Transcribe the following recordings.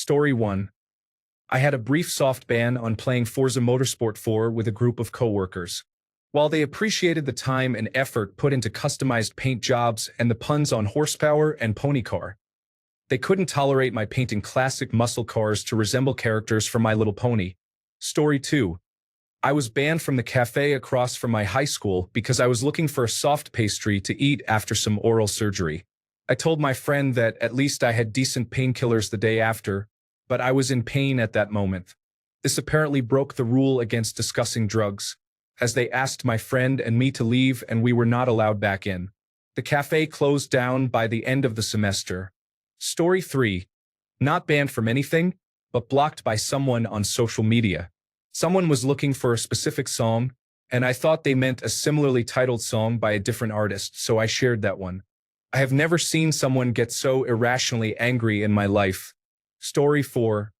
Story 1. I had a brief soft ban on playing Forza Motorsport 4 with a group of coworkers. While they appreciated the time and effort put into customized paint jobs and the puns on horsepower and pony car, they couldn't tolerate my painting classic muscle cars to resemble characters from My Little Pony. Story 2. I was banned from the cafe across from my high school because I was looking for a soft pastry to eat after some oral surgery. I told my friend that at least I had decent painkillers the day after, but I was in pain at that moment. This apparently broke the rule against discussing drugs, as they asked my friend and me to leave and we were not allowed back in. The cafe closed down by the end of the semester. Story 3. Not banned from anything, but blocked by someone on social media. Someone was looking for a specific song, and I thought they meant a similarly titled song by a different artist, so I shared that one. I have never seen someone get so irrationally angry in my life. Story 4.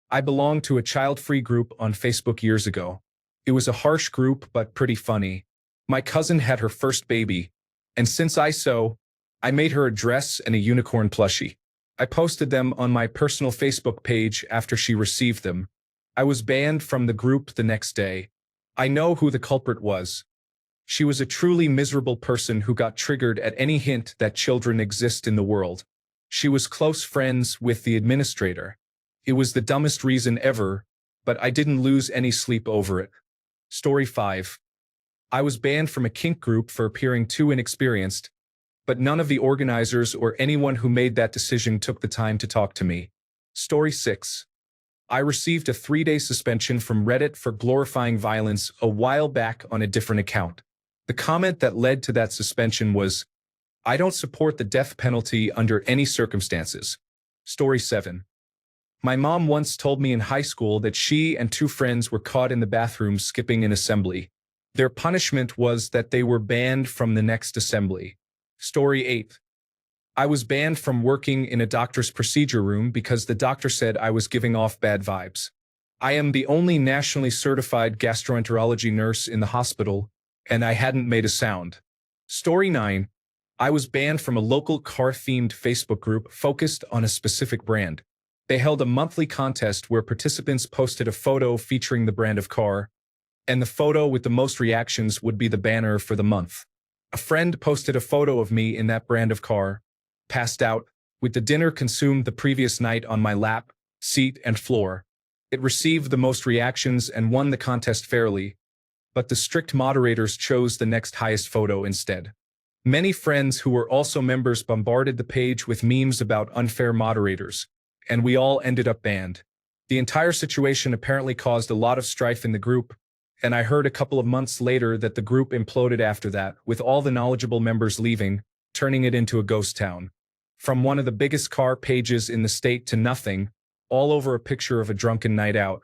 I belonged to a child-free group on Facebook years ago. It was a harsh group but pretty funny. My cousin had her first baby, and since I made her a dress and a unicorn plushie. I posted them on my personal Facebook page after she received them. I was banned from the group the next day. I know who the culprit was. She was a truly miserable person who got triggered at any hint that children exist in the world. She was close friends with the administrator. It was the dumbest reason ever, but I didn't lose any sleep over it. Story 5. I was banned from a kink group for appearing too inexperienced, but none of the organizers or anyone who made that decision took the time to talk to me. Story 6. I received a 3-day suspension from Reddit for glorifying violence a while back on a different account. The comment that led to that suspension was, "I don't support the death penalty under any circumstances." Story 7. My mom once told me in high school that she and 2 friends were caught in the bathroom skipping an assembly. Their punishment was that they were banned from the next assembly. Story 8. I was banned from working in a doctor's procedure room because the doctor said I was giving off bad vibes. I am the only nationally certified gastroenterology nurse in the hospital, and I hadn't made a sound. Story 9. I was banned from a local car-themed Facebook group focused on a specific brand. They held a monthly contest where participants posted a photo featuring the brand of car, and the photo with the most reactions would be the banner for the month. A friend posted a photo of me in that brand of car, passed out, with the dinner consumed the previous night on my lap, seat, and floor. It received the most reactions and won the contest fairly, but the strict moderators chose the next highest photo instead. Many friends who were also members bombarded the page with memes about unfair moderators, and we all ended up banned. The entire situation apparently caused a lot of strife in the group, and I heard a couple of months later that the group imploded after that, with all the knowledgeable members leaving, turning it into a ghost town. From one of the biggest car pages in the state to nothing, all over a picture of a drunken night out.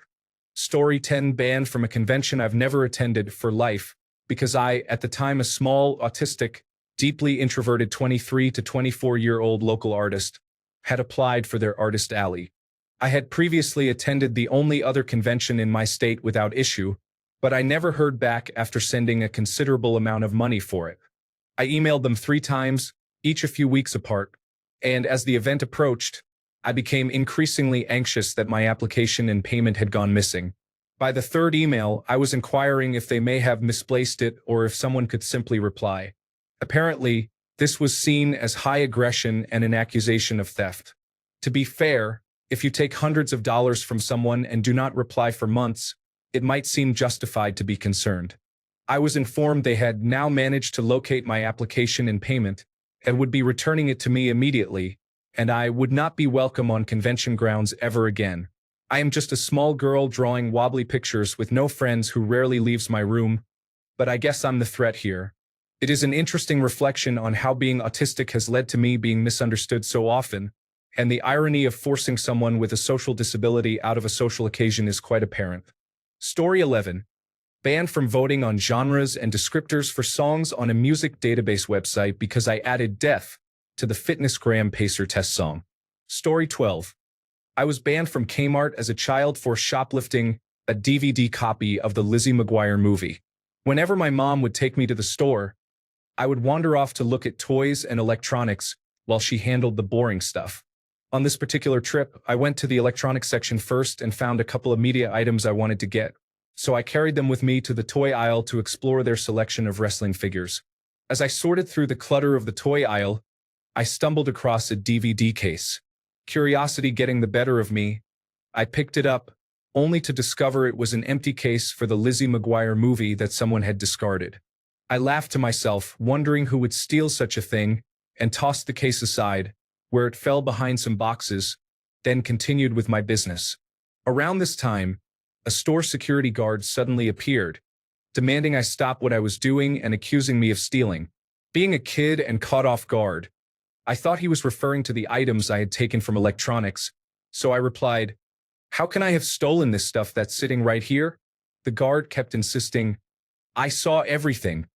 Story 10. Banned from a convention I've never attended for life, because I, at the time a small, autistic, deeply introverted 23 to 24-year-old local artist, had applied for their artist alley. I had previously attended the only other convention in my state without issue, but I never heard back after sending a considerable amount of money for it. I emailed them 3 times, each a few weeks apart, and as the event approached, I became increasingly anxious that my application and payment had gone missing. By the 3rd email, I was inquiring if they may have misplaced it or if someone could simply reply. Apparently, this was seen as high aggression and an accusation of theft. To be fair, if you take hundreds of dollars from someone and do not reply for months, it might seem justified to be concerned. I was informed they had now managed to locate my application and payment and would be returning it to me immediately, and I would not be welcome on convention grounds ever again. I am just a small girl drawing wobbly pictures with no friends who rarely leaves my room, but I guess I'm the threat here. It is an interesting reflection on how being autistic has led to me being misunderstood so often, and the irony of forcing someone with a social disability out of a social occasion is quite apparent. Story 11. Banned from voting on genres and descriptors for songs on a music database website because I added death to the Fitnessgram Pacer test song. Story 12. I was banned from Kmart as a child for shoplifting a DVD copy of the Lizzie McGuire movie. Whenever my mom would take me to the store, I would wander off to look at toys and electronics while she handled the boring stuff. On this particular trip, I went to the electronics section first and found a couple of media items I wanted to get, so I carried them with me to the toy aisle to explore their selection of wrestling figures. As I sorted through the clutter of the toy aisle, I stumbled across a DVD case. Curiosity getting the better of me, I picked it up, only to discover it was an empty case for the Lizzie McGuire movie that someone had discarded. I laughed to myself, wondering who would steal such a thing, and tossed the case aside, where it fell behind some boxes, then continued with my business. Around this time, a store security guard suddenly appeared, demanding I stop what I was doing and accusing me of stealing. Being a kid and caught off guard, I thought he was referring to the items I had taken from electronics, so I replied, "How can I have stolen this stuff that's sitting right here?" The guard kept insisting, "I saw everything,"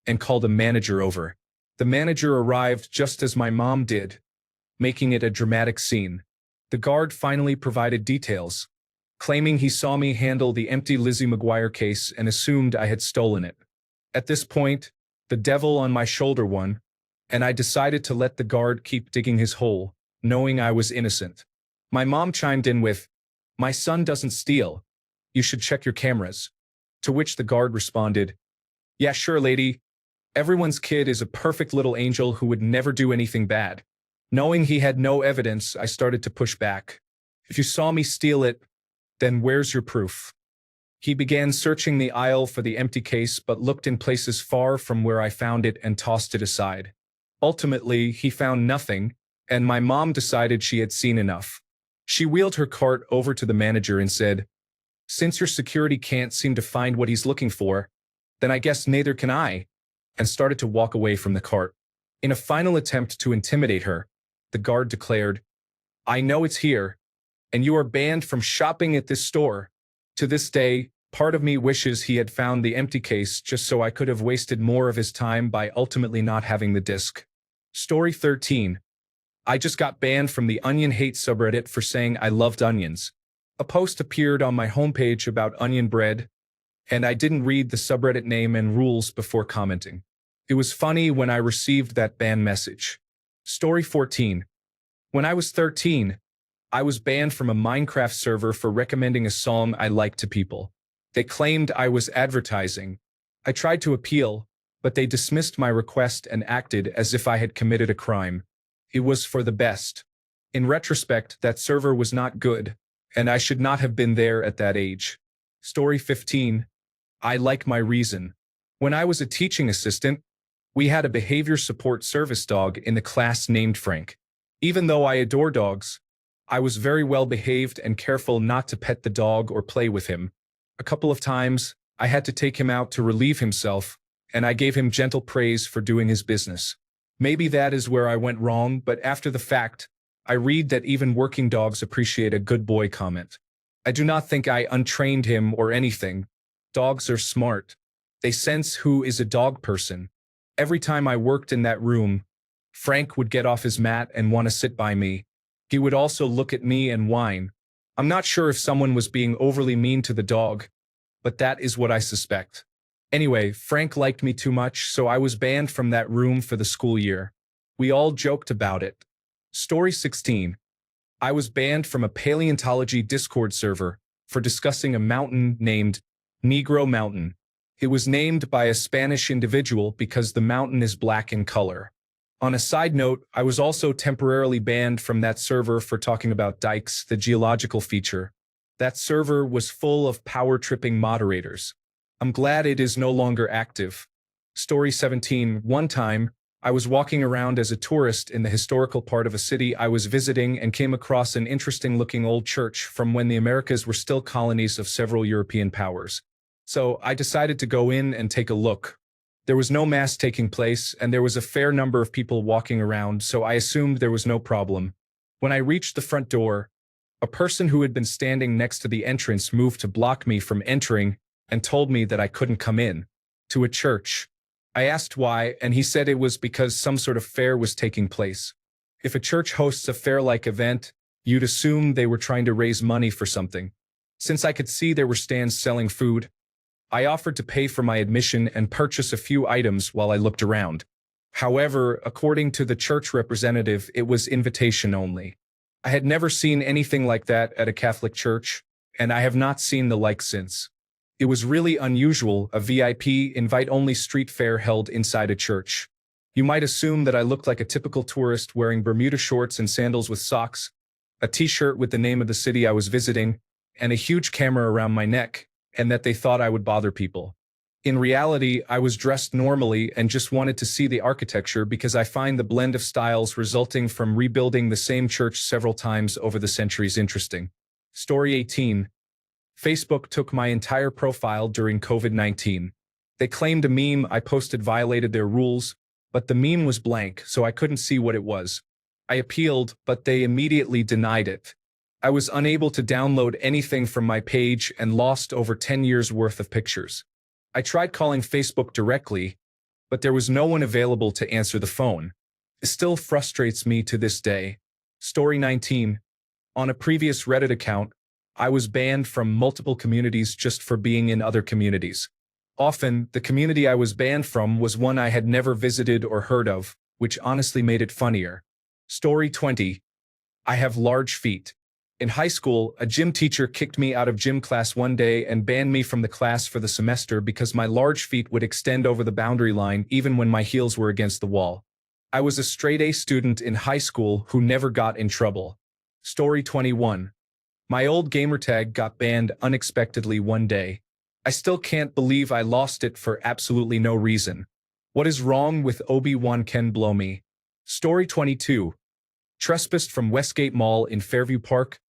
and called a manager over. The manager arrived just as my mom did, making it a dramatic scene. The guard finally provided details, claiming he saw me handle the empty Lizzie McGuire case and assumed I had stolen it. At this point, the devil on my shoulder won, and I decided to let the guard keep digging his hole, knowing I was innocent. My mom chimed in with, "My son doesn't steal. You should check your cameras." To which the guard responded, "Yeah, sure, lady. Everyone's kid is a perfect little angel who would never do anything bad." Knowing he had no evidence, I started to push back. "If you saw me steal it, then where's your proof?" He began searching the aisle for the empty case but looked in places far from where I found it and tossed it aside. Ultimately, he found nothing, and my mom decided she had seen enough. She wheeled her cart over to the manager and said, "Since your security can't seem to find what he's looking for, then I guess neither can I," and started to walk away from the cart. In a final attempt to intimidate her, the guard declared, "I know it's here, and you are banned from shopping at this store." To this day, part of me wishes he had found the empty case just so I could have wasted more of his time by ultimately not having the disc. Story 13. I just got banned from the Onion Hate subreddit for saying I loved onions. A post appeared on my homepage about onion bread, and I didn't read the subreddit name and rules before commenting. It was funny when I received that ban message. Story 14. When I was 13, I was banned from a Minecraft server for recommending a song I liked to people. They claimed I was advertising. I tried to appeal, but they dismissed my request and acted as if I had committed a crime. It was for the best. In retrospect, that server was not good, and I should not have been there at that age. Story 15. I like my reason. When I was a teaching assistant, we had a behavior support service dog in the class named Frank. Even though I adore dogs, I was very well behaved and careful not to pet the dog or play with him. A couple of times, I had to take him out to relieve himself, and I gave him gentle praise for doing his business. Maybe that is where I went wrong, but after the fact, I read that even working dogs appreciate a good boy comment. I do not think I untrained him or anything. Dogs are smart. They sense who is a dog person. Every time I worked in that room, Frank would get off his mat and want to sit by me. He would also look at me and whine. I'm not sure if someone was being overly mean to the dog, but that is what I suspect. Anyway, Frank liked me too much, so I was banned from that room for the school year. We all joked about it. Story 16. I was banned from a paleontology Discord server for discussing a mountain named Negro Mountain. It was named by a Spanish individual because the mountain is black in color. On a side note, I was also temporarily banned from that server for talking about dikes, the geological feature. That server was full of power-tripping moderators. I'm glad it is no longer active. Story 17. One time, I was walking around as a tourist in the historical part of a city I was visiting and came across an interesting-looking old church from when the Americas were still colonies of several European powers. So I decided to go in and take a look. There was no mass taking place, and there was a fair number of people walking around, so I assumed there was no problem. When I reached the front door, a person who had been standing next to the entrance moved to block me from entering and told me that I couldn't come in to a church. I asked why, and he said it was because some sort of fair was taking place. If a church hosts a fair-like event, you'd assume they were trying to raise money for something. Since I could see there were stands selling food, I offered to pay for my admission and purchase a few items while I looked around. However, according to the church representative, it was invitation only. I had never seen anything like that at a Catholic church, and I have not seen the like since. It was really unusual, a VIP invite-only street fair held inside a church. You might assume that I looked like a typical tourist wearing Bermuda shorts and sandals with socks, a t-shirt with the name of the city I was visiting, and a huge camera around my neck, and that they thought I would bother people. In reality, I was dressed normally and just wanted to see the architecture because I find the blend of styles resulting from rebuilding the same church several times over the centuries interesting. Story 18. Facebook took my entire profile during COVID-19. They claimed a meme I posted violated their rules, but the meme was blank, so I couldn't see what it was. I appealed, but they immediately denied it. I was unable to download anything from my page and lost over 10 years' worth of pictures. I tried calling Facebook directly, but there was no one available to answer the phone. It still frustrates me to this day. Story 19. On a previous Reddit account, I was banned from multiple communities just for being in other communities. Often, the community I was banned from was one I had never visited or heard of, which honestly made it funnier. Story 20. I have large feet. In high school, a gym teacher kicked me out of gym class one day and banned me from the class for the semester because my large feet would extend over the boundary line even when my heels were against the wall. I was a straight-A student in high school who never got in trouble. Story 21. My old gamertag got banned unexpectedly one day. I still can't believe I lost it for absolutely no reason. What is wrong with Obi-Wan Ken Blow Me? Story 22. Trespassed from Westgate Mall in Fairview Park,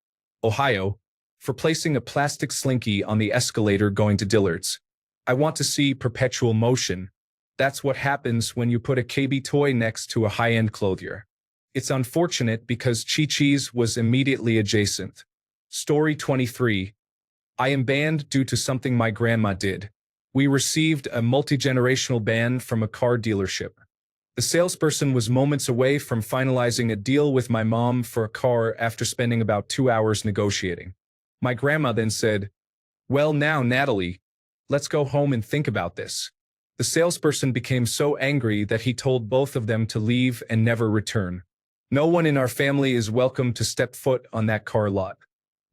Ohio, for placing a plastic slinky on the escalator going to Dillard's. I want to see perpetual motion. That's what happens when you put a KB toy next to a high-end clothier. It's unfortunate because Chi-Chi's was immediately adjacent. Story 23. I am banned due to something my grandma did. We received a multi-generational ban from a car dealership. The salesperson was moments away from finalizing a deal with my mom for a car after spending about 2 hours negotiating. My grandma then said, "Well now, Natalie, let's go home and think about this." The salesperson became so angry that he told both of them to leave and never return. No one in our family is welcome to step foot on that car lot.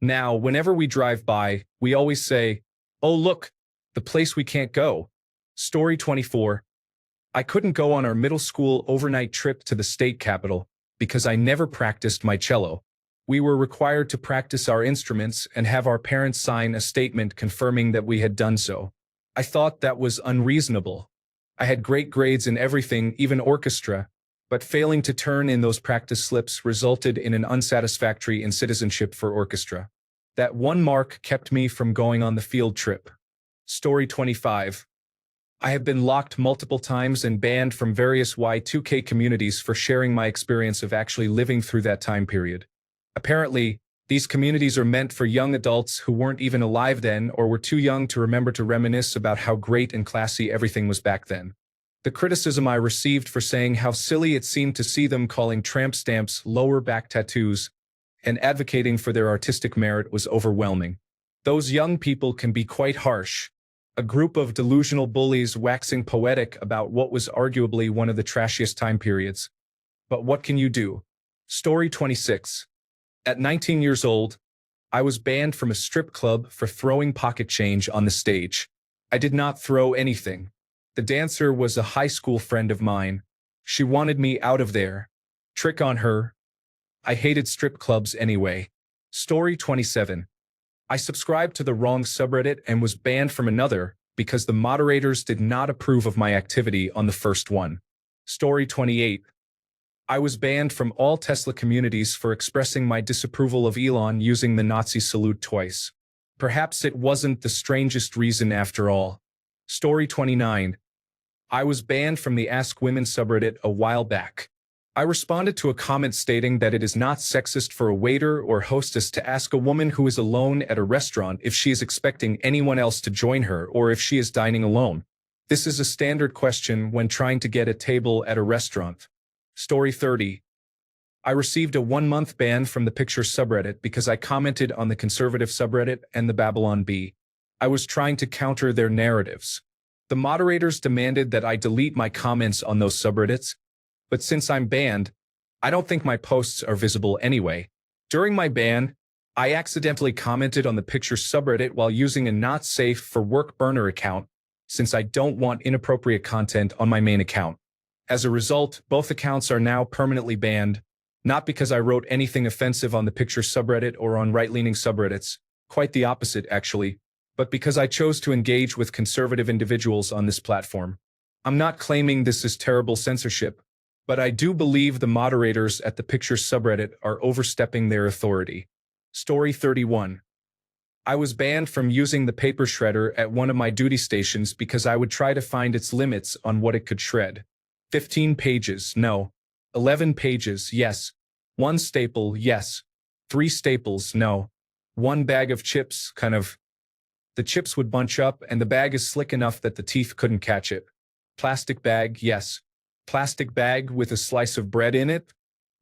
Now, whenever we drive by, we always say, "Oh look, the place we can't go." Story 24. I couldn't go on our middle school overnight trip to the state capitol because I never practiced my cello. We were required to practice our instruments and have our parents sign a statement confirming that we had done so. I thought that was unreasonable. I had great grades in everything, even orchestra, but failing to turn in those practice slips resulted in an unsatisfactory in citizenship for orchestra. That one mark kept me from going on the field trip. Story 25. I have been locked multiple times and banned from various Y2K communities for sharing my experience of actually living through that time period. Apparently, these communities are meant for young adults who weren't even alive then or were too young to remember to reminisce about how great and classy everything was back then. The criticism I received for saying how silly it seemed to see them calling tramp stamps lower back tattoos and advocating for their artistic merit was overwhelming. Those young people can be quite harsh. A group of delusional bullies waxing poetic about what was arguably one of the trashiest time periods. But what can you do? Story 26. At 19 years old, I was banned from a strip club for throwing pocket change on the stage. I did not throw anything. The dancer was a high school friend of mine. She wanted me out of there. Trick on her. I hated strip clubs anyway. Story 27. I subscribed to the wrong subreddit and was banned from another because the moderators did not approve of my activity on the first one. Story 28. I was banned from all Tesla communities for expressing my disapproval of Elon using the Nazi salute twice. Perhaps it wasn't the strangest reason after all. Story 29. I was banned from the Ask Women subreddit a while back. I responded to a comment stating that it is not sexist for a waiter or hostess to ask a woman who is alone at a restaurant if she is expecting anyone else to join her or if she is dining alone. This is a standard question when trying to get a table at a restaurant. Story 30. I received a 1-month ban from the Picture subreddit because I commented on the conservative subreddit and the Babylon Bee. I was trying to counter their narratives. The moderators demanded that I delete my comments on those subreddits, but since I'm banned, I don't think my posts are visible anyway, During my ban, I accidentally commented on the picture subreddit while using a not safe for work burner account, since I don't want inappropriate content on my main account. As a result, both accounts are now permanently banned, not because I wrote anything offensive on the picture subreddit or on right-leaning subreddits, quite the opposite actually, but because I chose to engage with conservative individuals on this platform. I'm not claiming this is terrible censorship, but I do believe the moderators at the picture subreddit are overstepping their authority. Story 31. I was banned from using the paper shredder at one of my duty stations because I would try to find its limits on what it could shred. 15 pages, no. 11 pages, yes. 1 staple, yes. 3 staples, no. 1 bag of chips, kind of. The chips would bunch up and the bag is slick enough that the teeth couldn't catch it. Plastic bag, yes. Plastic bag with a slice of bread in it?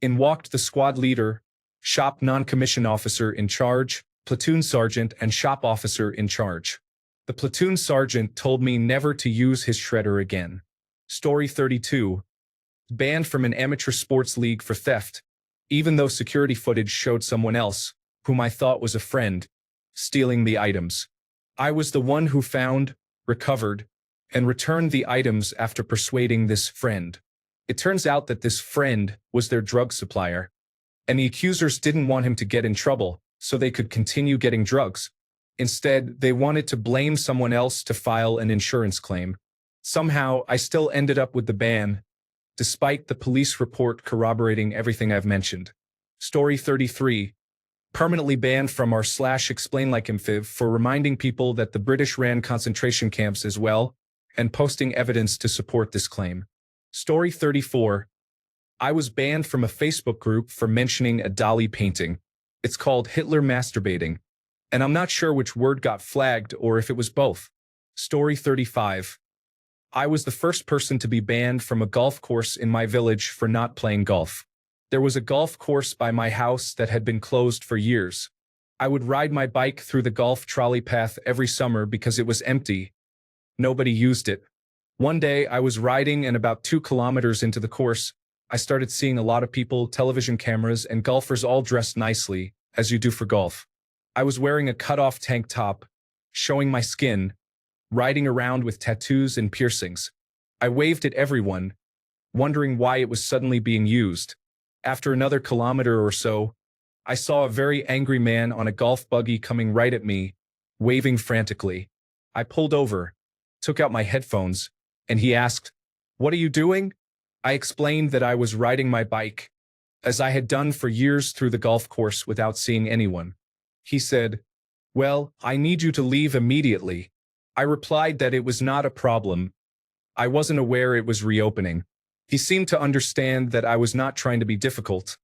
In walked the squad leader, shop non-commissioned officer in charge, platoon sergeant and shop officer in charge. The platoon sergeant told me never to use his shredder again. Story 32. Banned from an amateur sports league for theft, even though security footage showed someone else, whom I thought was a friend, stealing the items. I was the one who found, recovered, and returned the items after persuading this friend. It turns out that this friend was their drug supplier, and the accusers didn't want him to get in trouble so they could continue getting drugs. Instead, they wanted to blame someone else to file an insurance claim. Somehow, I still ended up with the ban, despite the police report corroborating everything I've mentioned. Story 33. Permanently banned from r/explainlikeinfib for reminding people that the British ran concentration camps as well, and posting evidence to support this claim. Story 34. I was banned from a Facebook group for mentioning a Dali painting. It's called Hitler Masturbating, and I'm not sure which word got flagged or if it was both. Story 35. I was the first person to be banned from a golf course in my village for not playing golf. There was a golf course by my house that had been closed for years. I would ride my bike through the golf trolley path every summer because it was empty. Nobody used it. One day I was riding and about 2 kilometers into the course, I started seeing a lot of people, television cameras, and golfers all dressed nicely, as you do for golf. I was wearing a cut-off tank top, showing my skin, riding around with tattoos and piercings. I waved at everyone, wondering why it was suddenly being used. After another kilometer or so, I saw a very angry man on a golf buggy coming right at me, waving frantically. I pulled over, took out my headphones, and he asked, "What are you doing?" I explained that I was riding my bike, as I had done for years through the golf course without seeing anyone. He said, "Well, I need you to leave immediately." I replied that it was not a problem. I wasn't aware it was reopening. He seemed to understand that I was not trying to be difficult.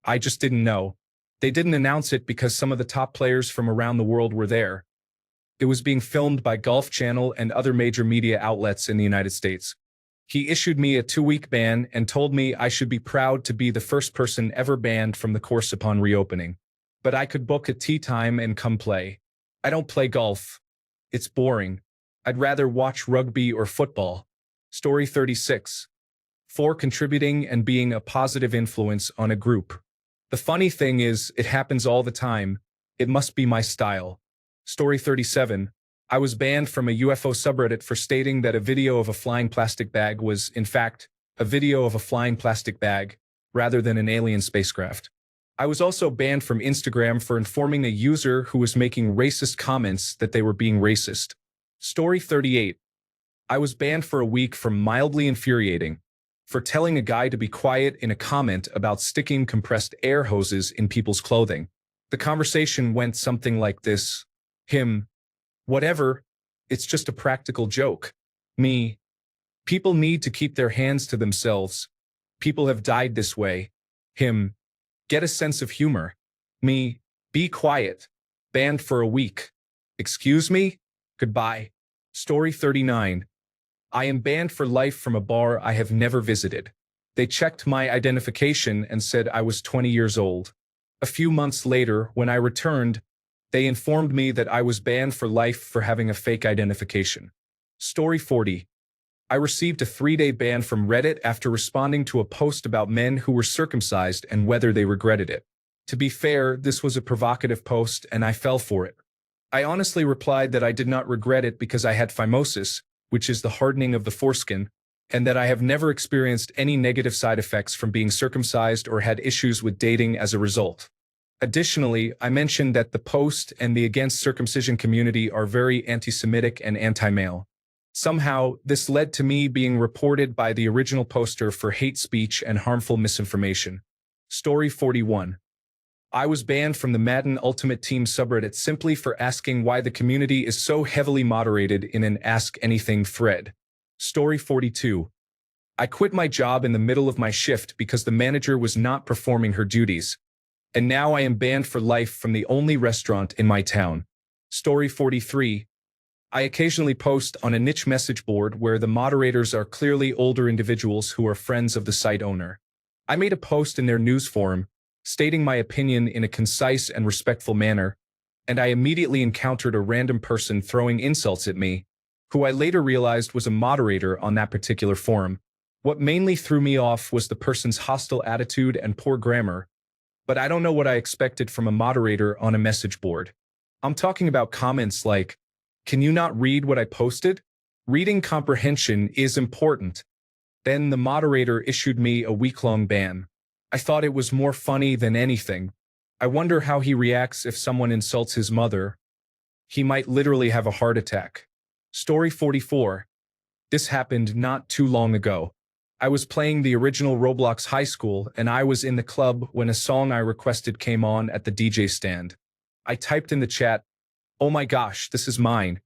I just didn't know. They didn't announce it because some of the top players from around the world were there. It was being filmed by Golf Channel and other major media outlets in the United States. He issued me a 2-week ban and told me I should be proud to be the first person ever banned from the course upon reopening. But I could book a tee time and come play. I don't play golf. It's boring. I'd rather watch rugby or football. Story 36. 4. Contributing and being a positive influence on a group. The funny thing is, it happens all the time. It must be my style. Story 37. I was banned from a UFO subreddit for stating that a video of a flying plastic bag was, in fact, a video of a flying plastic bag, rather than an alien spacecraft. I was also banned from Instagram for informing a user who was making racist comments that they were being racist. Story 38. I was banned for a week for mildly infuriating, for telling a guy to be quiet in a comment about sticking compressed air hoses in people's clothing. The conversation went something like this. Him. Whatever. It's just a practical joke. Me. People need to keep their hands to themselves. People have died this way. Him. Get a sense of humor. Me. Be quiet. Banned for a week. Excuse me? Goodbye. Story 39. I am banned for life from a bar I have never visited. They checked my identification and said I was 20 years old. A few months later, when I returned, they informed me that I was banned for life for having a fake identification. Story 40. I received a 3-day ban from Reddit after responding to a post about men who were circumcised and whether they regretted it. To be fair, this was a provocative post and I fell for it. I honestly replied that I did not regret it because I had phimosis, which is the hardening of the foreskin, and that I have never experienced any negative side effects from being circumcised or had issues with dating as a result. Additionally, I mentioned that the post and the against circumcision community are very anti-Semitic and anti-male. Somehow, this led to me being reported by the original poster for hate speech and harmful misinformation. Story 41. I was banned from the Madden Ultimate Team subreddit simply for asking why the community is so heavily moderated in an Ask Anything thread. Story 42. I quit my job in the middle of my shift because the manager was not performing her duties. And now I am banned for life from the only restaurant in my town. Story 43. I occasionally post on a niche message board where the moderators are clearly older individuals who are friends of the site owner. I made a post in their news forum, stating my opinion in a concise and respectful manner, and I immediately encountered a random person throwing insults at me, who I later realized was a moderator on that particular forum. What mainly threw me off was the person's hostile attitude and poor grammar, but I don't know what I expected from a moderator on a message board. I'm talking about comments like, "Can you not read what I posted? Reading comprehension is important." Then the moderator issued me a week-long ban. I thought it was more funny than anything. I wonder how he reacts if someone insults his mother. He might literally have a heart attack. Story 44. This happened not too long ago. I was playing the original Roblox High School and I was in the club when a song I requested came on at the DJ stand. I typed in the chat, "Oh my gosh, this is mine,"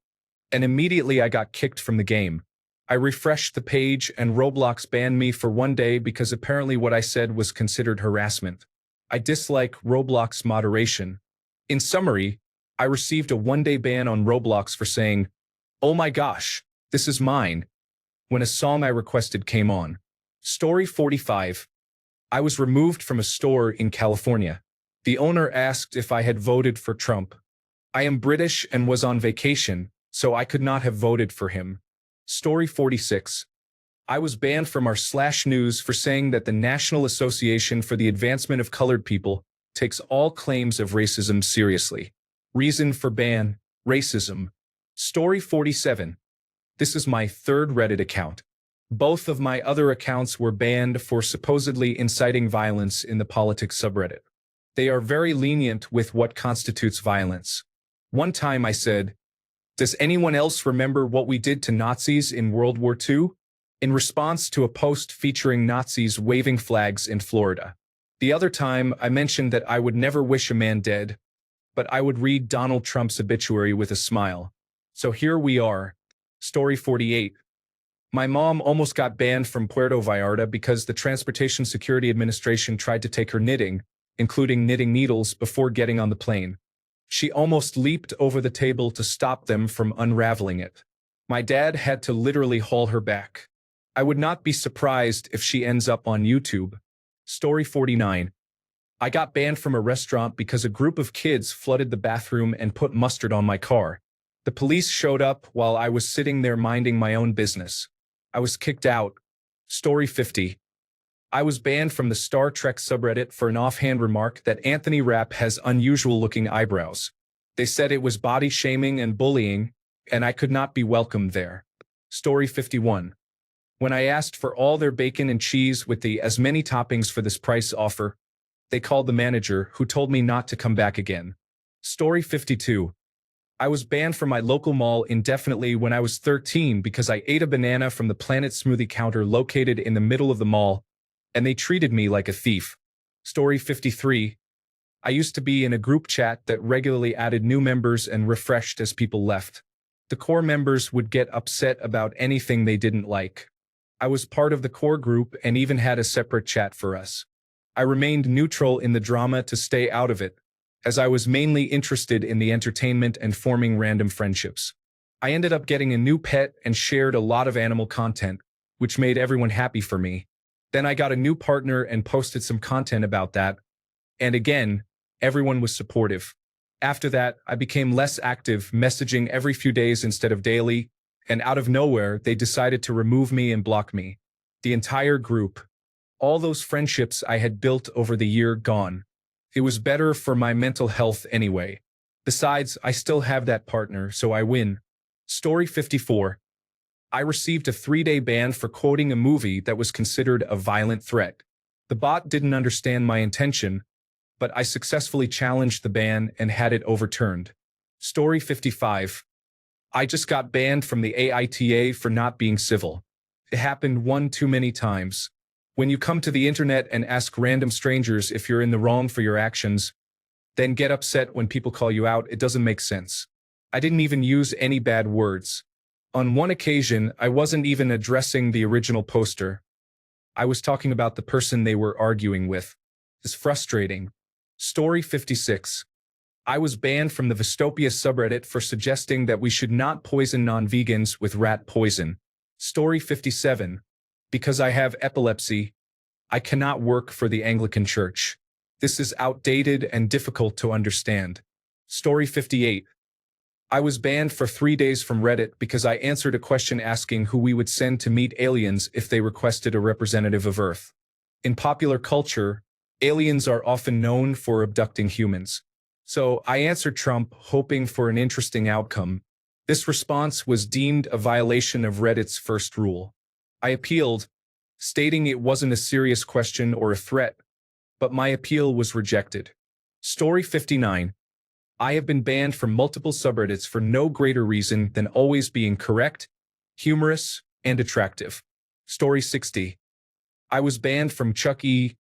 and immediately I got kicked from the game. I refreshed the page and Roblox banned me for 1 day because apparently what I said was considered harassment. I dislike Roblox moderation. In summary, I received a 1-day ban on Roblox for saying, "Oh my gosh, this is mine," when a song I requested came on. Story 45. I was removed from a store in California. The owner asked if I had voted for Trump. I am British and was on vacation, so I could not have voted for him. Story 46. I was banned from r/news for saying that the National Association for the Advancement of Colored People takes all claims of racism seriously. Reason for ban: racism. Story 47. This is my third Reddit account. Both of my other accounts were banned for supposedly inciting violence in the politics subreddit. They are very lenient with what constitutes violence. One time I said, "Does anyone else remember what we did to Nazis in World War II?" in response to a post featuring Nazis waving flags in Florida. The other time, I mentioned that I would never wish a man dead, but I would read Donald Trump's obituary with a smile. So here we are. Story 48. My mom almost got banned from Puerto Vallarta because the Transportation Security Administration tried to take her knitting, including knitting needles, before getting on the plane. She almost leaped over the table to stop them from unraveling it. My dad had to literally haul her back. I would not be surprised if she ends up on YouTube. Story 49. I got banned from a restaurant because a group of kids flooded the bathroom and put mustard on my car. The police showed up while I was sitting there minding my own business. I was kicked out. Story 50. I was banned from the Star Trek subreddit for an offhand remark that Anthony Rapp has unusual-looking eyebrows. They said it was body shaming and bullying, and I could not be welcomed there. Story 51. When I asked for all their bacon and cheese with the "as many toppings for this price" offer, they called the manager, who told me not to come back again. Story 52. I was banned from my local mall indefinitely when I was 13 because I ate a banana from the Planet smoothie counter located in the middle of the mall, and they treated me like a thief. Story 53. I used to be in a group chat that regularly added new members and refreshed as people left. The core members would get upset about anything they didn't like. I was part of the core group and even had a separate chat for us. I remained neutral in the drama to stay out of it, as I was mainly interested in the entertainment and forming random friendships. I ended up getting a new pet and shared a lot of animal content, which made everyone happy for me. Then I got a new partner and posted some content about that. And again, everyone was supportive. After that, I became less active, messaging every few days instead of daily, and out of nowhere, they decided to remove me and block me. The entire group. All those friendships I had built over the year gone. It was better for my mental health anyway. Besides, I still have that partner, so I win. Story 54. I received a 3-day ban for quoting a movie that was considered a violent threat. The bot didn't understand my intention, but I successfully challenged the ban and had it overturned. Story 55. I just got banned from the AITA for not being civil. It happened one too many times. When you come to the internet and ask random strangers if you're in the wrong for your actions, then get upset when people call you out, it doesn't make sense. I didn't even use any bad words. On one occasion, I wasn't even addressing the original poster. I was talking about the person they were arguing with. It's frustrating. Story 56. I was banned from the Vistopia subreddit for suggesting that we should not poison non-vegans with rat poison. Story 57. Because I have epilepsy, I cannot work for the Anglican Church. This is outdated and difficult to understand. Story 58. I was banned for 3 days from Reddit because I answered a question asking who we would send to meet aliens if they requested a representative of Earth. In popular culture, aliens are often known for abducting humans. So I answered Trump, hoping for an interesting outcome. This response was deemed a violation of Reddit's first rule. I appealed, stating it wasn't a serious question or a threat, but my appeal was rejected. Story 59. I have been banned from multiple subreddits for no greater reason than always being correct, humorous, and attractive. Story 60. I was banned from Chuck E.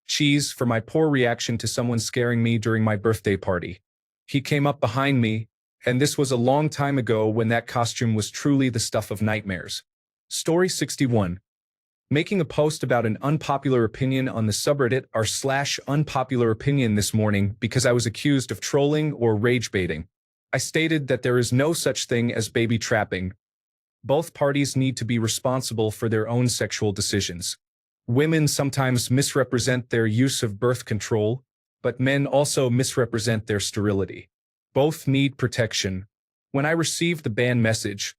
Cheese for my poor reaction to someone scaring me during my birthday party. He came up behind me, and this was a long time ago when that costume was truly the stuff of nightmares. Story 61. Making a post about an unpopular opinion on the subreddit r/unpopular opinion this morning because I was accused of trolling or rage baiting. I stated that there is no such thing as baby trapping. Both parties need to be responsible for their own sexual decisions. Women sometimes misrepresent their use of birth control, but men also misrepresent their sterility. Both need protection. When I received the ban message,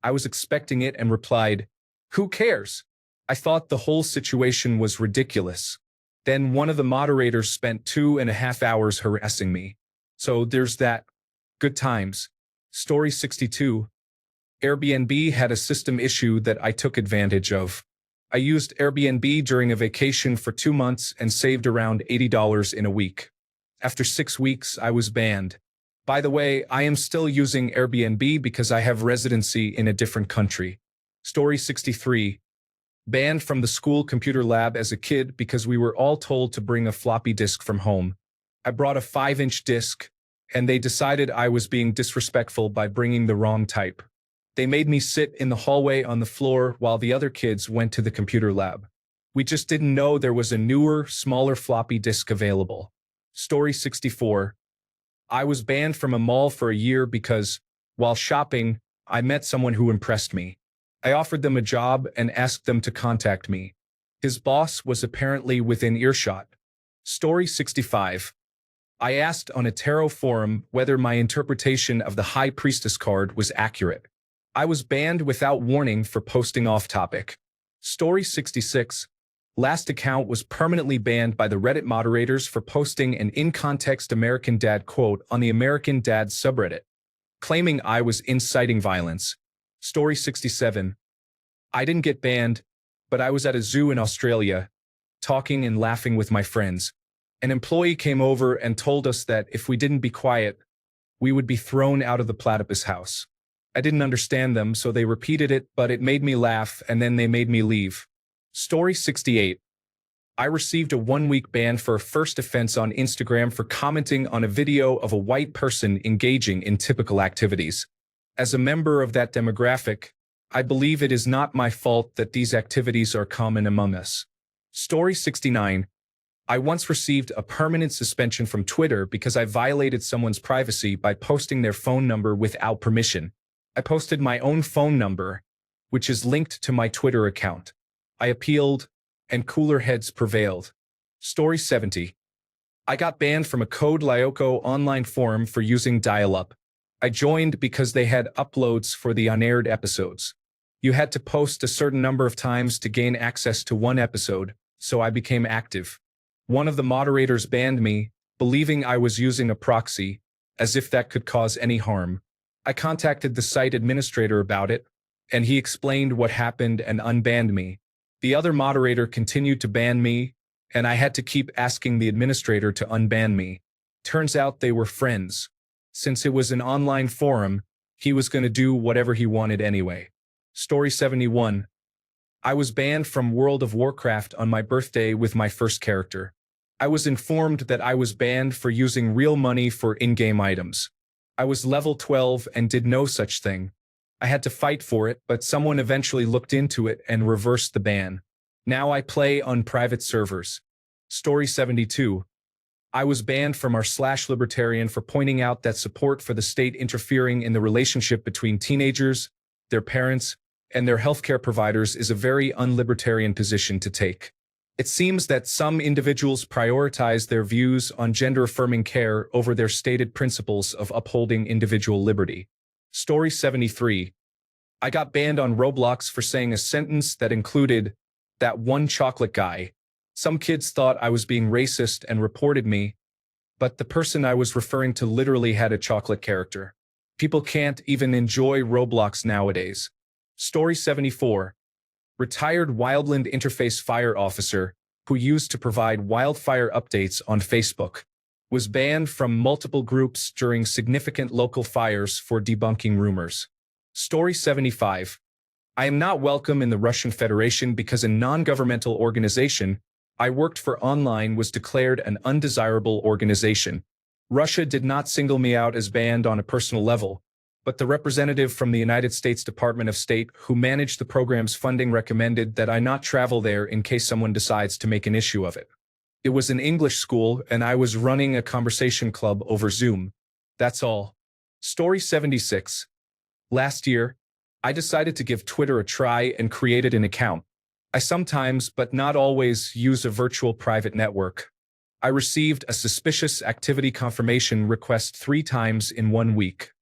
I was expecting it and replied, "Who cares?" I thought the whole situation was ridiculous. Then one of the moderators spent 2.5 hours harassing me. So there's that. Good times. Story 62. Airbnb had a system issue that I took advantage of. I used Airbnb during a vacation for 2 months and saved around $80 in a week. After 6 weeks, I was banned. By the way, I am still using Airbnb because I have residency in a different country. Story 63. Banned from the school computer lab as a kid because we were all told to bring a floppy disk from home. I brought a 5-inch disk, and they decided I was being disrespectful by bringing the wrong type. They made me sit in the hallway on the floor while the other kids went to the computer lab. We just didn't know there was a newer, smaller floppy disk available. Story 64. I was banned from a mall for a year because, while shopping, I met someone who impressed me. I offered them a job and asked them to contact me. His boss was apparently within earshot. Story 65. I asked on a tarot forum whether my interpretation of the High Priestess card was accurate. I was banned without warning for posting off-topic. Story 66. Last account was permanently banned by the Reddit moderators for posting an in-context American Dad quote on the American Dad subreddit, claiming I was inciting violence. Story 67. I didn't get banned, but I was at a zoo in Australia, talking and laughing with my friends. An employee came over and told us that if we didn't be quiet, we would be thrown out of the platypus house. I didn't understand them, so they repeated it, but it made me laugh, and then they made me leave. Story 68. I received a 1-week ban for a first offense on Instagram for commenting on a video of a white person engaging in typical activities. As a member of that demographic, I believe it is not my fault that these activities are common among us. Story 69. I once received a permanent suspension from Twitter because I violated someone's privacy by posting their phone number without permission. I posted my own phone number, which is linked to my Twitter account. I appealed, and cooler heads prevailed. Story 70. I got banned from a Code Lyoko online forum for using dial-up. I joined because they had uploads for the unaired episodes. You had to post a certain number of times to gain access to one episode, so I became active. One of the moderators banned me, believing I was using a proxy, as if that could cause any harm. I contacted the site administrator about it, and he explained what happened and unbanned me. The other moderator continued to ban me, and I had to keep asking the administrator to unban me. Turns out they were friends. Since it was an online forum, he was going to do whatever he wanted anyway. Story 71. I was banned from World of Warcraft on my birthday with my first character. I was informed that I was banned for using real money for in-game items. I was level 12 and did no such thing. I had to fight for it, but someone eventually looked into it and reversed the ban. Now I play on private servers. Story 72. I was banned from r/libertarian for pointing out that support for the state interfering in the relationship between teenagers, their parents, and their healthcare providers is a very unlibertarian position to take. It seems that some individuals prioritize their views on gender-affirming care over their stated principles of upholding individual liberty. Story 73. I got banned on Roblox for saying a sentence that included, "that one chocolate guy." Some kids thought I was being racist and reported me, but the person I was referring to literally had a chocolate character. People can't even enjoy Roblox nowadays. Story 74. Retired Wildland Interface Fire Officer, who used to provide wildfire updates on Facebook, was banned from multiple groups during significant local fires for debunking rumors. Story 75. I am not welcome in the Russian Federation because a non-governmental organization I worked for online was declared an undesirable organization. Russia did not single me out as banned on a personal level, but the representative from the United States Department of State who managed the program's funding recommended that I not travel there in case someone decides to make an issue of it. It was an English school, and I was running a conversation club over Zoom. That's all. Story 76. Last year, I decided to give Twitter a try and created an account. I sometimes, but not always, use a virtual private network. I received a suspicious activity confirmation request 3 times in 1 week.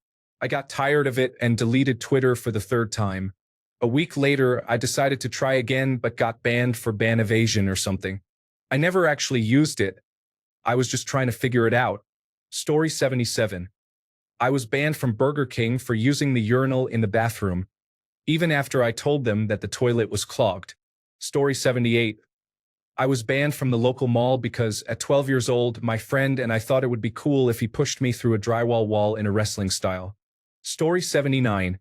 I got tired of it and deleted Twitter for the 3rd time. A week later, I decided to try again but got banned for ban evasion or something. I never actually used it. I was just trying to figure it out. Story 77. I was banned from Burger King for using the urinal in the bathroom, even after I told them that the toilet was clogged. Story 78. I was banned from the local mall because, at 12 years old, my friend and I thought it would be cool if he pushed me through a drywall wall in a wrestling style. Story 79.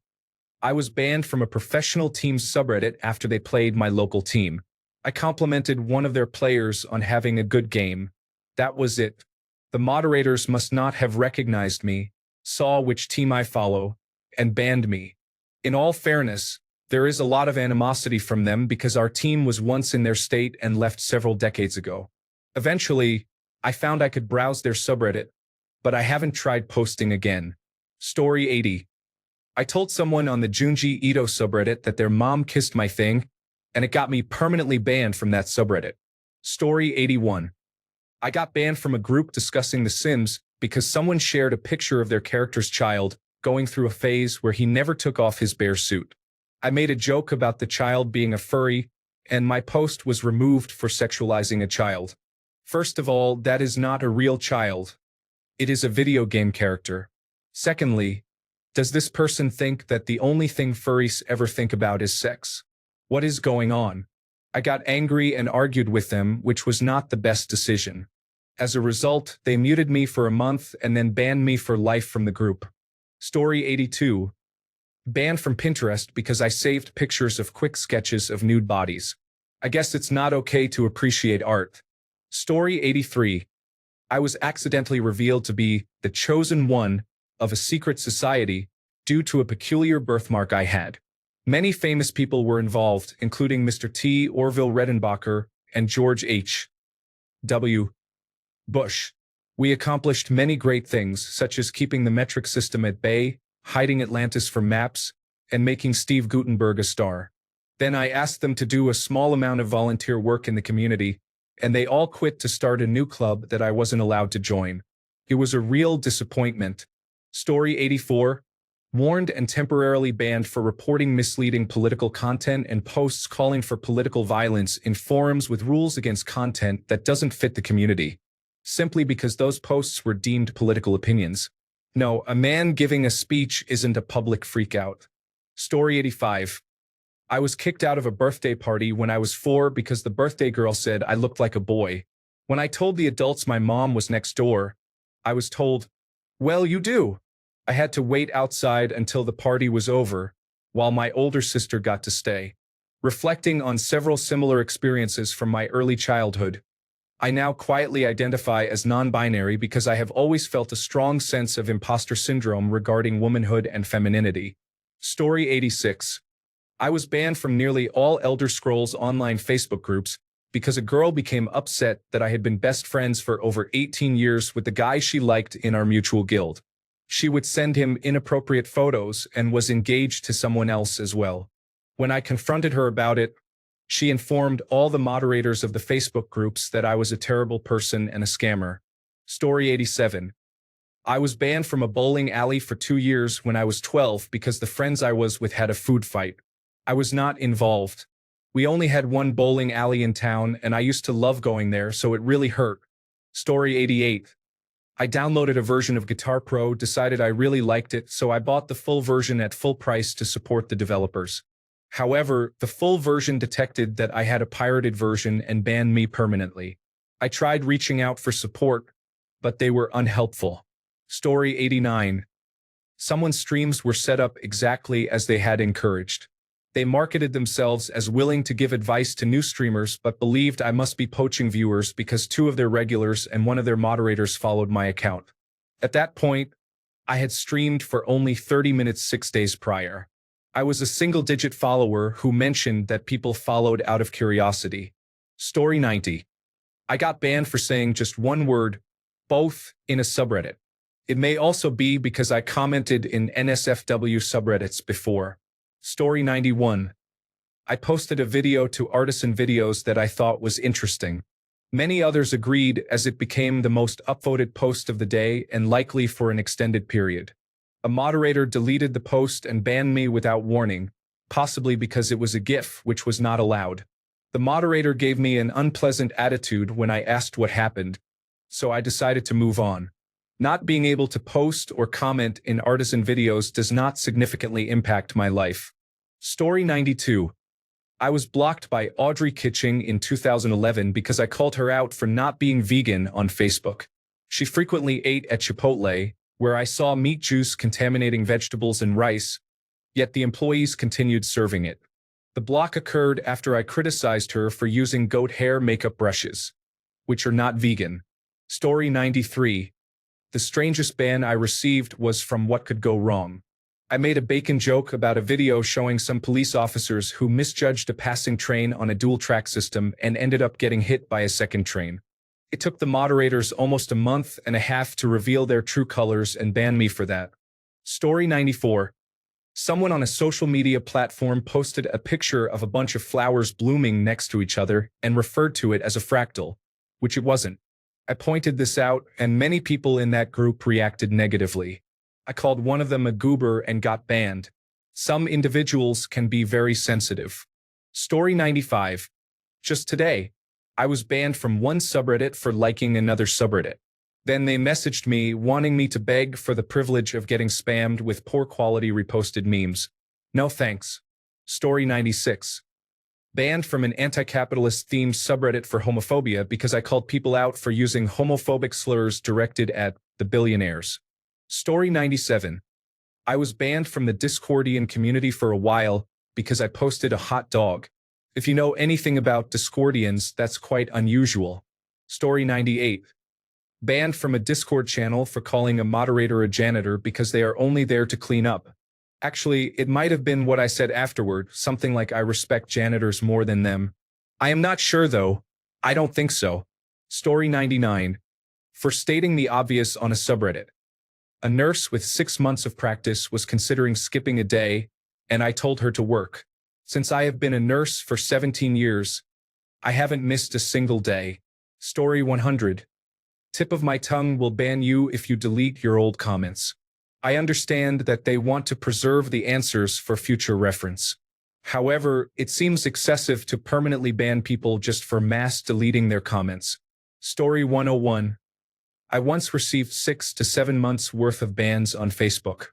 I was banned from a professional team's subreddit after they played my local team. I complimented one of their players on having a good game. That was it. The moderators must not have recognized me, saw which team I follow, and banned me. In all fairness, there is a lot of animosity from them because our team was once in their state and left several decades ago. Eventually, I found I could browse their subreddit, but I haven't tried posting again. Story 80. I told someone on the Junji Ito subreddit that their mom kissed my thing, and it got me permanently banned from that subreddit. Story 81. I got banned from a group discussing The Sims because someone shared a picture of their character's child going through a phase where he never took off his bear suit. I made a joke about the child being a furry, and my post was removed for sexualizing a child. First of all, that is not a real child. It is a video game character. Secondly, does this person think that the only thing furries ever think about is sex? What is going on? I got angry and argued with them, which was not the best decision. As a result, they muted me for a month and then banned me for life from the group. Story 82. Banned from Pinterest because I saved pictures of quick sketches of nude bodies. I guess it's not okay to appreciate art. Story 83. I was accidentally revealed to be the chosen one of a secret society due to a peculiar birthmark I had. Many famous people were involved, including Mr. T. Orville Redenbacher and George H. W. Bush. We accomplished many great things, such as keeping the metric system at bay, hiding Atlantis from maps, and making Steve Gutenberg a star. Then I asked them to do a small amount of volunteer work in the community, and they all quit to start a new club that I wasn't allowed to join. It was a real disappointment. Story 84. Warned and temporarily banned for reporting misleading political content and posts calling for political violence in forums with rules against content that doesn't fit the community. simply because those posts were deemed political opinions. No, a man giving a speech isn't a public freakout. Story 85. I was kicked out of a birthday party when I was 4 because the birthday girl said I looked like a boy. When I told the adults my mom was next door, I was told, "Well, you do." I had to wait outside until the party was over, while my older sister got to stay. Reflecting on several similar experiences from my early childhood, I now quietly identify as non-binary because I have always felt a strong sense of imposter syndrome regarding womanhood and femininity. Story 86. I was banned from nearly all Elder Scrolls Online Facebook groups because a girl became upset that I had been best friends for over 18 years with the guy she liked in our mutual guild. She would send him inappropriate photos and was engaged to someone else as well. When I confronted her about it, she informed all the moderators of the Facebook groups that I was a terrible person and a scammer. Story 87. I was banned from a bowling alley for 2 years when I was 12 because the friends I was with had a food fight. I was not involved. We only had one bowling alley in town, and I used to love going there, so it really hurt. Story 88. I downloaded a version of Guitar Pro, decided I really liked it, so I bought the full version at full price to support the developers. However, the full version detected that I had a pirated version and banned me permanently. I tried reaching out for support, but they were unhelpful. Story 89. Someone's streams were set up exactly as they had encouraged. They marketed themselves as willing to give advice to new streamers but believed I must be poaching viewers because 2 of their regulars and 1 of their moderators followed my account. At that point, I had streamed for only 30 minutes 6 days prior. I was a single-digit follower who mentioned that people followed out of curiosity. Story 90. I got banned for saying just one word, both, in a subreddit. It may also be because I commented in NSFW subreddits before. Story 91. I posted a video to Artisan Videos that I thought was interesting. Many others agreed as it became the most upvoted post of the day and likely for an extended period. A moderator deleted the post and banned me without warning, possibly because it was a GIF, which was not allowed. The moderator gave me an unpleasant attitude when I asked what happened, so I decided to move on. Not being able to post or comment in Artisan Videos does not significantly impact my life. Story 92. I was blocked by Audrey Kitching in 2011 because I called her out for not being vegan on Facebook. She frequently ate at Chipotle, where I saw meat juice contaminating vegetables and rice, yet the employees continued serving it. The block occurred after I criticized her for using goat hair makeup brushes, which are not vegan. Story 93. The strangest ban I received was from What Could Go Wrong. I made a bacon joke about a video showing some police officers who misjudged a passing train on a dual-track system and ended up getting hit by a second train. It took the moderators almost a month and a half to reveal their true colors and ban me for that. Story 94. Someone on a social media platform posted a picture of a bunch of flowers blooming next to each other and referred to it as a fractal, which it wasn't. I pointed this out, and many people in that group reacted negatively. I called one of them a goober and got banned. Some individuals can be very sensitive. Story 95. Just today, I was banned from one subreddit for liking another subreddit. Then they messaged me wanting me to beg for the privilege of getting spammed with poor quality reposted memes. No thanks. Story 96. Banned from an anti-capitalist themed subreddit for homophobia because I called people out for using homophobic slurs directed at the billionaires. Story 97. I was banned from the Discordian community for a while because I posted a hot dog. If you know anything about Discordians, that's quite unusual. Story 98. Banned from a Discord channel for calling a moderator a janitor because they are only there to clean up. Actually, it might have been what I said afterward, something like I respect janitors more than them. I am not sure though. I don't think so. Story 99. For stating the obvious on a subreddit. A nurse with 6 months of practice was considering skipping a day, and I told her to work. Since I have been a nurse for 17 years, I haven't missed a single day. Story 100. Tip of my tongue will ban you if you delete your old comments. I understand that they want to preserve the answers for future reference. However, it seems excessive to permanently ban people just for mass deleting their comments. Story 101. I once received 6 to 7 months worth of bans on Facebook.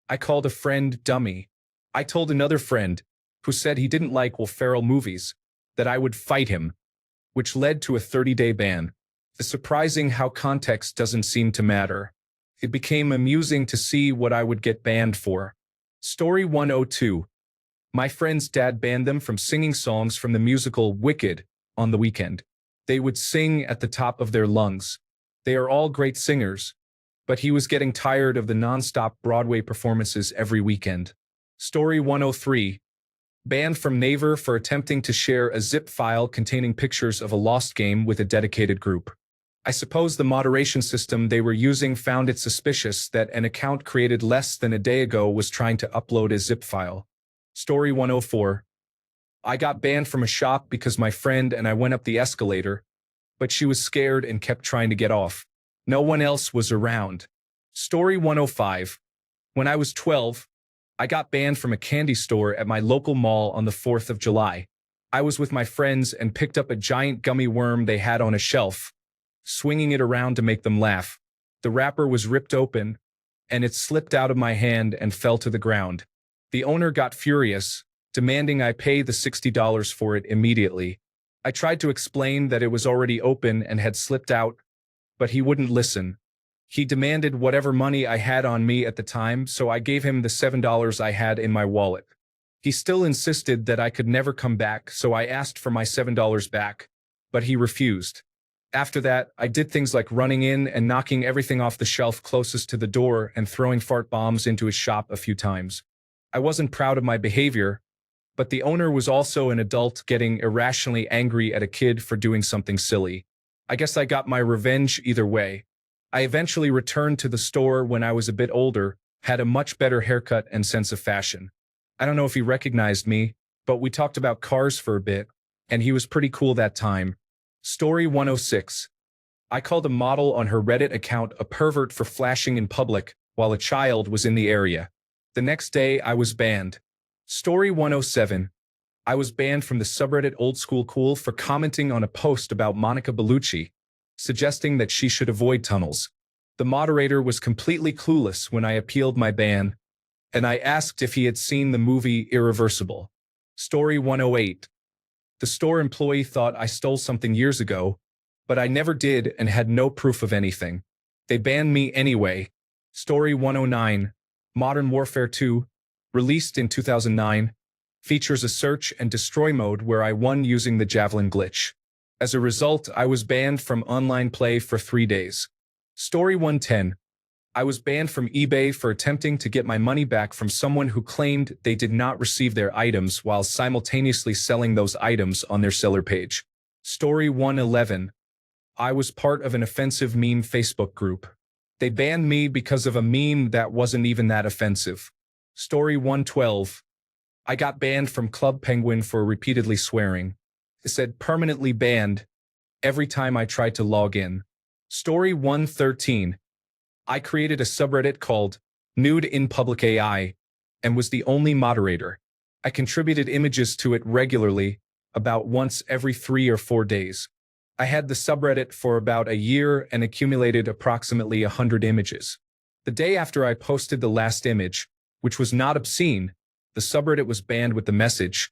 I called a friend dummy. I told another friend, who said he didn't like Will Ferrell movies, that I would fight him, which led to a 30-day ban. It's surprising how context doesn't seem to matter. It became amusing to see what I would get banned for. Story 102. My friend's dad banned them from singing songs from the musical Wicked on the weekend. They would sing at the top of their lungs. They are all great singers, but he was getting tired of the non-stop Broadway performances every weekend. Story 103. Banned from Naver for attempting to share a zip file containing pictures of a lost game with a dedicated group. I suppose the moderation system they were using found it suspicious that an account created less than a day ago was trying to upload a zip file. Story 104. I got banned from a shop because my friend and I went up the escalator, but she was scared and kept trying to get off. No one else was around. Story 105. When I was 12, I got banned from a candy store at my local mall on the 4th of July. I was with my friends and picked up a giant gummy worm they had on a shelf, swinging it around to make them laugh. The wrapper was ripped open, and it slipped out of my hand and fell to the ground. The owner got furious, demanding I pay the $60 for it immediately. I tried to explain that it was already open and had slipped out, but he wouldn't listen. He demanded whatever money I had on me at the time, so I gave him the $7 I had in my wallet. He still insisted that I could never come back, so I asked for my $7 back, but he refused. After that, I did things like running in and knocking everything off the shelf closest to the door and throwing fart bombs into his shop a few times. I wasn't proud of my behavior, but the owner was also an adult getting irrationally angry at a kid for doing something silly. I guess I got my revenge either way. I eventually returned to the store when I was a bit older, had a much better haircut and sense of fashion. I don't know if he recognized me, but we talked about cars for a bit, and he was pretty cool that time. Story 106. I called a model on her Reddit account a pervert for flashing in public while a child was in the area. The next day, I was banned. Story 107. I was banned from the subreddit Old School Cool for commenting on a post about Monica Bellucci, suggesting that she should avoid tunnels. The moderator was completely clueless when I appealed my ban, and I asked if he had seen the movie Irreversible. Story 108. The store employee thought I stole something years ago, but I never did and had no proof of anything. They banned me anyway. Story 109. Modern Warfare 2, released in 2009, features a search and destroy mode where I won using the Javelin glitch. As a result, I was banned from online play for 3 days. Story 110. I was banned from eBay for attempting to get my money back from someone who claimed they did not receive their items while simultaneously selling those items on their seller page. Story 111. I was part of an offensive meme Facebook group. They banned me because of a meme that wasn't even that offensive. Story 112. I got banned from Club Penguin for repeatedly swearing. It said permanently banned every time I tried to log in. Story 113. I created a subreddit called Nude in Public AI and was the only moderator. I contributed images to it regularly, about once every 3 or 4 days. I had the subreddit for about a year and accumulated approximately 100 images. The day after I posted the last image, which was not obscene, the subreddit was banned with the message,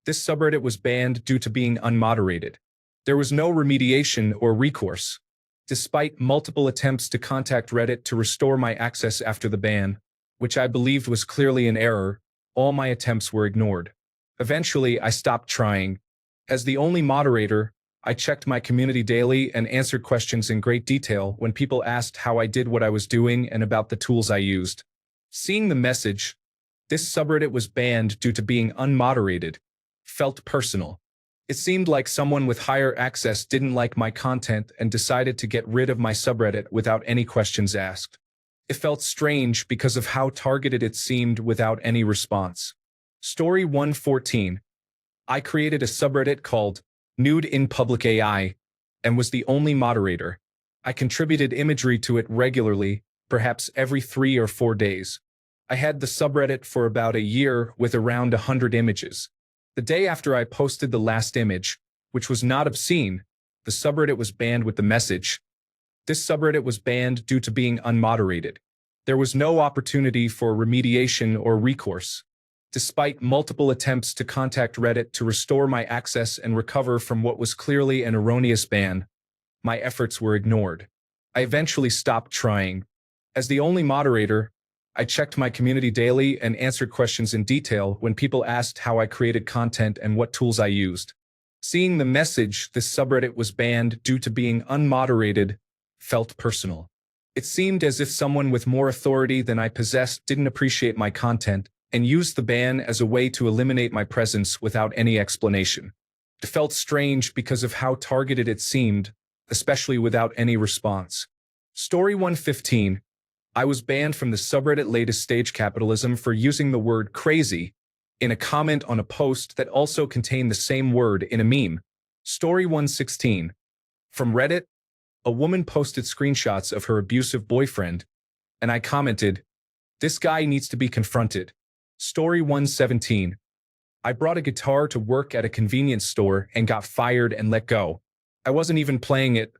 "This subreddit was banned due to being unmoderated." There was no remediation or recourse. Despite multiple attempts to contact Reddit to restore my access after the ban, which I believed was clearly an error, all my attempts were ignored. Eventually, I stopped trying. As the only moderator, I checked my community daily and answered questions in great detail when people asked how I did what I was doing and about the tools I used. Seeing the message, "This subreddit was banned due to being unmoderated," felt personal. It seemed like someone with higher access didn't like my content and decided to get rid of my subreddit without any questions asked. It felt strange because of how targeted it seemed without any response. Story 114. I created a subreddit called Nude in Public AI and was the only moderator. I contributed imagery to it regularly, perhaps every 3 or 4 days. I had the subreddit for about a year with around 100 images. The day after I posted the last image, which was not obscene, the subreddit was banned with the message, This subreddit was banned due to being unmoderated. There was no opportunity for remediation or recourse. Despite multiple attempts to contact Reddit to restore my access and recover from what was clearly an erroneous ban, my efforts were ignored. I eventually stopped trying. As the only moderator, I checked my community daily and answered questions in detail when people asked how I created content and what tools I used. Seeing the message this subreddit was banned due to being unmoderated felt personal. It seemed as if someone with more authority than I possessed didn't appreciate my content and used the ban as a way to eliminate my presence without any explanation. It felt strange because of how targeted it seemed, especially without any response. Story 115. I was banned from the subreddit Latest Stage Capitalism for using the word crazy in a comment on a post that also contained the same word in a meme. Story 116. From Reddit, a woman posted screenshots of her abusive boyfriend, and I commented, "This guy needs to be confronted." Story 117. I brought a guitar to work at a convenience store and got fired and let go. I wasn't even playing it.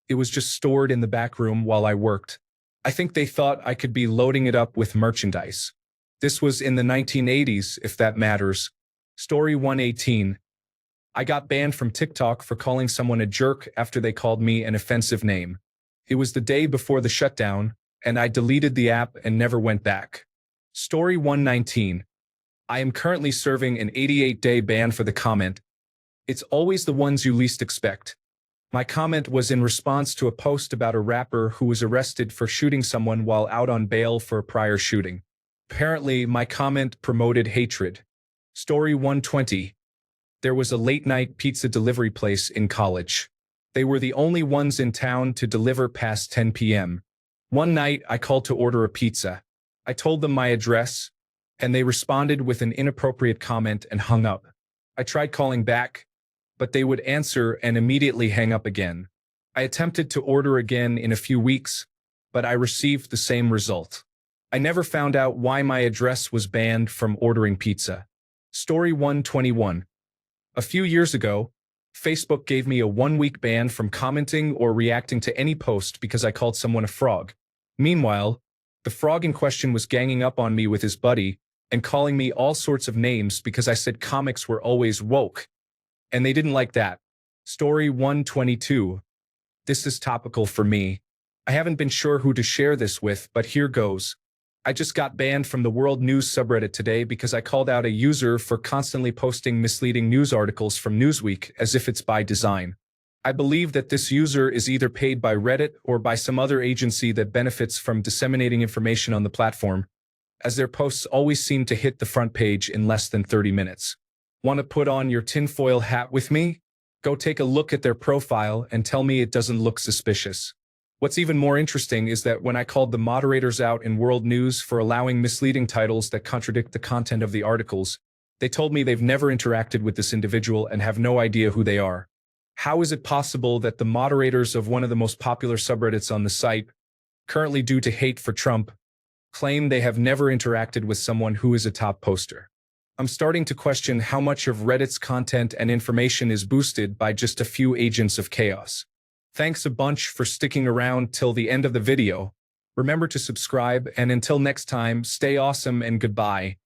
It was just stored in the back room while I worked. I think they thought I could be loading it up with merchandise. This was in the 1980s, if that matters. Story 118. I got banned from TikTok for calling someone a jerk after they called me an offensive name. It was the day before the shutdown, and I deleted the app and never went back. Story 119. I am currently serving an 88-day ban for the comment. It's always the ones you least expect. My comment was in response to a post about a rapper who was arrested for shooting someone while out on bail for a prior shooting. Apparently, my comment promoted hatred. Story 120. There was a late-night pizza delivery place in college. They were the only ones in town to deliver past 10 p.m. One night, I called to order a pizza. I told them my address, and they responded with an inappropriate comment and hung up. I tried calling back, but they would answer and immediately hang up again. I attempted to order again in a few weeks, but I received the same result. I never found out why my address was banned from ordering pizza. Story 121. A few years ago, Facebook gave me a 1-week ban from commenting or reacting to any post because I called someone a frog. Meanwhile, the frog in question was ganging up on me with his buddy and calling me all sorts of names because I said comics were always woke. And they didn't like that. Story 122. This is topical for me. I haven't been sure who to share this with, but here goes. I just got banned from the World News subreddit today because I called out a user for constantly posting misleading news articles from Newsweek as if it's by design. I believe that this user is either paid by Reddit or by some other agency that benefits from disseminating information on the platform, as their posts always seem to hit the front page in less than 30 minutes. Want to put on your tinfoil hat with me? Go take a look at their profile and tell me it doesn't look suspicious. What's even more interesting is that when I called the moderators out in World News for allowing misleading titles that contradict the content of the articles, they told me they've never interacted with this individual and have no idea who they are. How is it possible that the moderators of one of the most popular subreddits on the site, currently due to hate for Trump, claim they have never interacted with someone who is a top poster? I'm starting to question how much of Reddit's content and information is boosted by just a few agents of chaos. Thanks a bunch for sticking around till the end of the video. Remember to subscribe, and until next time, stay awesome and goodbye.